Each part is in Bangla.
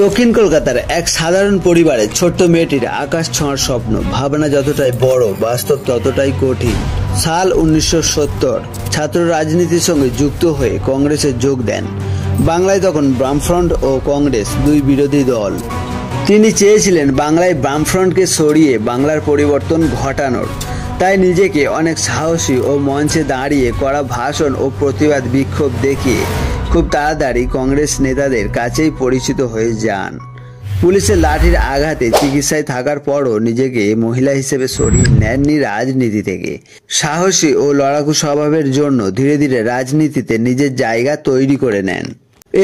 দক্ষিণ কলকাতার এক সাধারণ পরিবারের ছোট্ট মেয়েটির আকাশ ছোঁয়ার স্বপ্ন, ভাবনা যতটাই বড়, বাস্তব ততটাই কঠিন। সাল 1970, ছাত্র রাজনীতির সঙ্গে যুক্ত হয়ে কংগ্রেসে যোগ দেন। বাংলায় তখন বামফ্রন্ট ও কংগ্রেস দুই বিরোধী দল। তিনি চেয়েছিলেন বাংলায় বামফ্রন্টকে সরিয়ে বাংলার পরিবর্তন ঘটানোর। তাই নিজেকে অনেক সাহসী ও মঞ্চে দাঁড়িয়ে করা ভাষণ ও প্রতিবাদ বিক্ষোভ দেখিয়ে খুব তাড়াতাড়ি কংগ্রেস নেতাদের কাছেই পরিচিত হয়ে যান। পুলিশের লাঠির আঘাতে চিকিৎসায় থাকার পরও নিজেকে মহিলা হিসেবে সরিয়ে নেননি রাজনীতি থেকে। সাহসী ও লড়াকু স্বভাবের জন্য ধীরে ধীরে রাজনীতিতে নিজের জায়গা তৈরি করে নেন।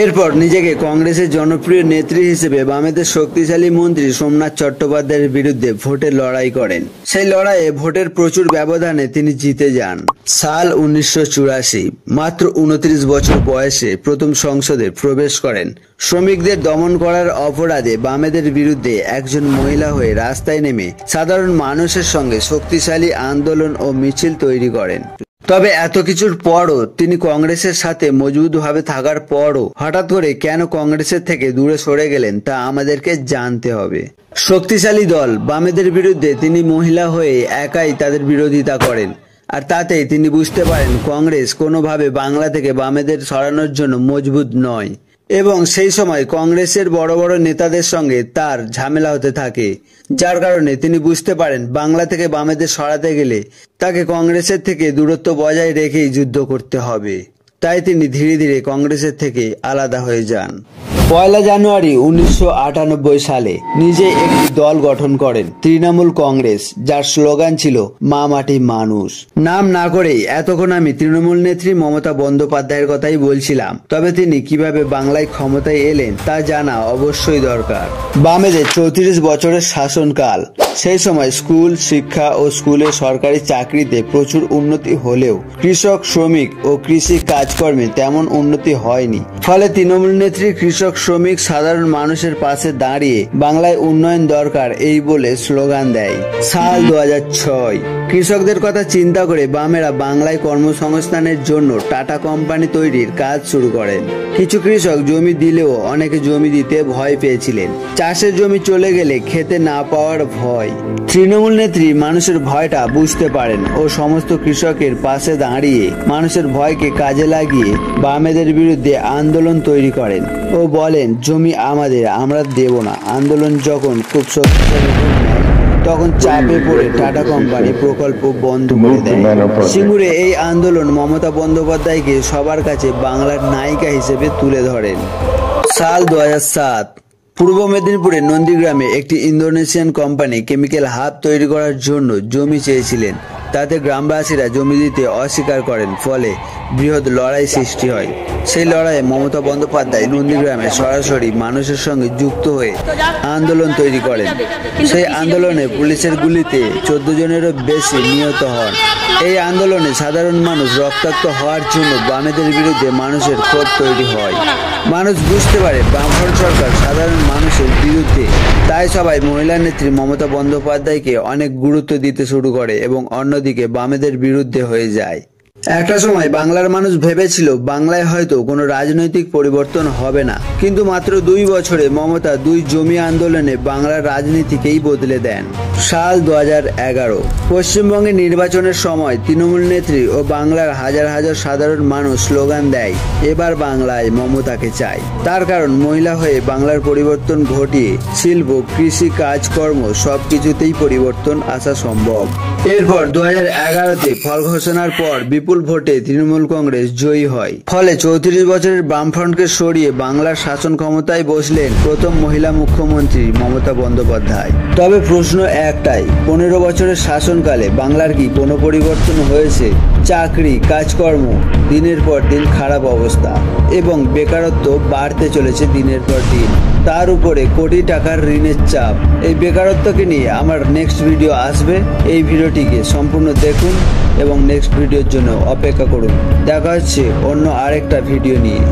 এরপর নিজেকে কংগ্রেসের জনপ্রিয় নেত্রী হিসেবে বামেদের শক্তিশালী মন্ত্রী সোমনাথ চট্টোপাধ্যায়ের বিরুদ্ধে ভোটে লড়াই করেন। সেই লড়াইয়ে ভোটের প্রচুর ব্যবধানে তিনি জিতে যান। সাল 1984, মাত্র 29 বছর বয়সে প্রথম সংসদে প্রবেশ করেন। শ্রমিকদের দমন করার অপরাধে বামেদের বিরুদ্ধে একজন মহিলা হয়ে রাস্তায় নেমে সাধারণ মানুষের সঙ্গে শক্তিশালী আন্দোলন ও মিছিল তৈরি করেন। তবে এত কিছুর পরও তিনি কংগ্রেসের সাথে মজবুতভাবে থাকার পরও হঠাৎ করে কেন কংগ্রেসের থেকে দূরে সরে গেলেন তা আমাদেরকে জানতে হবে। শক্তিশালী দল বামেদের বিরুদ্ধে তিনি মহিলা হয়ে একাই তাদের বিরোধিতা করেন, আর তাতেই তিনি বুঝতে পারেন কংগ্রেস কোনোভাবে বাংলা থেকে বামেদের সরানোর জন্য মজবুত নয়। এবং সেই সময় কংগ্রেসের বড় বড় নেতাদের সঙ্গে তার ঝামেলা হতে থাকে, যার কারণে তিনি বুঝতে পারেন বাংলা থেকে বামেদের সরাতে গেলে তাকে কংগ্রেসের থেকে দূরত্ব বজায় রেখেই যুদ্ধ করতে হবে। তাই তিনি ধীরে ধীরে কংগ্রেসের থেকে আলাদা হয়ে যান। 1 জানুয়ারি 1998 সালে নিজে একটি দল গঠন করেন, তৃণমূল কংগ্রেস, যার স্লোগান ছিল মা মাটি মানুষ। নাম না করেই এতক্ষণ আমি তৃণমূল নেত্রী মমতা বন্দ্যোপাধ্যায়ের কথাই বলছিলাম। তবে তিনি কিভাবে বাংলায় ক্ষমতায় এলেন তা জানা অবশ্যই দরকার। বামেদের 34 বছরের শাসনকাল। সেই সময় স্কুল শিক্ষা ও স্কুলে সরকারি চাকরিতে প্রচুর উন্নতি হলেও কৃষক, শ্রমিক ও কৃষি কাজকর্মে তেমন উন্নতি হয়নি। ফলে তৃণমূল নেত্রী কৃষক, শ্রমিক, সাধারণ মানুষের পাশে দাঁড়িয়ে বাংলায় উন্নয়ন দরকার এই বলে স্লোগান দেয়। সাল 2006, কৃষকদের কথা চিন্তা করে বামেরা বাংলায় কর্মসংস্থানের জন্য টাটা কোম্পানি তৈরির কাজ শুরু করেন। কিছু কৃষক জমি দিলেও অনেকে জমি দিতে ভয় পেয়েছিলেন। চাষের জমি চলে গেলে খেতে না পাওয়ার ভয়। তৃণমূল নেত্রী মানুষের ভয়টা বুঝতে পারেন ও সমস্ত কৃষকের পাশে দাঁড়িয়ে মানুষের ভয়কে কাজে লাগিয়ে বামেদের বিরুদ্ধে আন্দোলন তৈরি করেন ও বলেন জমি আমাদের, আমরা দেব না। আন্দোলন যখন খুব শক্তিশালী তখন চাপে পড়ে টাটা কোম্পানি প্রকল্প বন্ধ করে দেয়। সিঙ্গুরে এই আন্দোলন মমতা বন্দ্যোপাধ্যায়কে সবার কাছে বাংলার নায়িকা হিসেবে তুলে ধরেন। সাল 2007, পূর্ব মেদিনীপুরের নন্দীগ্রামে একটি ইন্দোনেশিয়ান কোম্পানি কেমিক্যাল হাব তৈরি করার জন্য জমি চেয়েছিলেন। তাতে গ্রামবাসীরা জমি দিতে অস্বীকার করেন, ফলে বৃহৎ লড়াই সৃষ্টি হয়। সেই লড়াইয়ে মমতা বন্দ্যোপাধ্যায় নন্দীগ্রামে সরাসরি মানুষের সঙ্গে যুক্ত হয়ে আন্দোলন তৈরি করেন। সেই আন্দোলনে পুলিশের গুলিতে 14 জনেরও বেশি নিহত হন। এই আন্দোলনে সাধারণ মানুষ রক্তাক্ত হওয়ার জন্য বামেদের বিরুদ্ধে মানুষের ক্ষোভ তৈরি হয়। মানুষ বুঝতে পারে বামফ্রন্ট সরকার সাধারণ মানুষের বিরুদ্ধে। তাই সবাই মহিলা নেত্রী মমতা বন্দ্যোপাধ্যায়কে অনেক গুরুত্ব দিতে শুরু করে এবং অন্যদিকে বামেদের বিরুদ্ধে হয়ে যায়। একটা সময় বাংলার মানুষ ভেবেছিল বাংলায় হয়তো কোনো রাজনৈতিক পরিবর্তন হবে না, কিন্তু মাত্র 2 বছরে মমতা 2 জমি আন্দোলনে বাংলার রাজনীতিকেই বদলে দেন। সাল 2011, পশ্চিমবঙ্গে নির্বাচনের সময় তৃণমূল নেত্রী ও বাংলার হাজার হাজার সাধারণ মানুষ স্লোগান দেয় এবার বাংলায় মমতাকে চাই। তার কারণ মহিলা হয়ে বাংলার পরিবর্তন ঘটিয়ে শিল্প, কৃষি, কাজকর্ম সবকিছুতেই পরিবর্তন আসা সম্ভব। এরপর 2011-তে ফল ঘোষণার পর বিপুল ভোটে তৃণমূল কংগ্রেস জয়ী হয়। ফলে 34 বছরের বামফ্রন্টকে সরিয়ে বাংলার শাসন ক্ষমতায় বসলেন প্রথম মহিলা মুখ্যমন্ত্রী মমতা বন্দ্যোপাধ্যায়। তবে প্রশ্ন একটাই, 15 বছরের শাসনকালে বাংলার কি কোনো পরিবর্তন হয়েছে? চাকরি, কাজকর্ম দিনের পর দিন খারাপ অবস্থা এবং বেকারত্ব বাড়তে চলেছে দিনের পর দিন। তার উপরে কোটি টাকার ঋণের চাপ। এই বেকারত্বকে নিয়ে আমার নেক্সট ভিডিও আসবে। এই ভিডিওটিকে সম্পূর্ণ দেখুন এবং নেক্সট ভিডিওর জন্য অপেক্ষা করুন। দেখা হচ্ছে অন্য আরেকটা ভিডিও নিয়ে।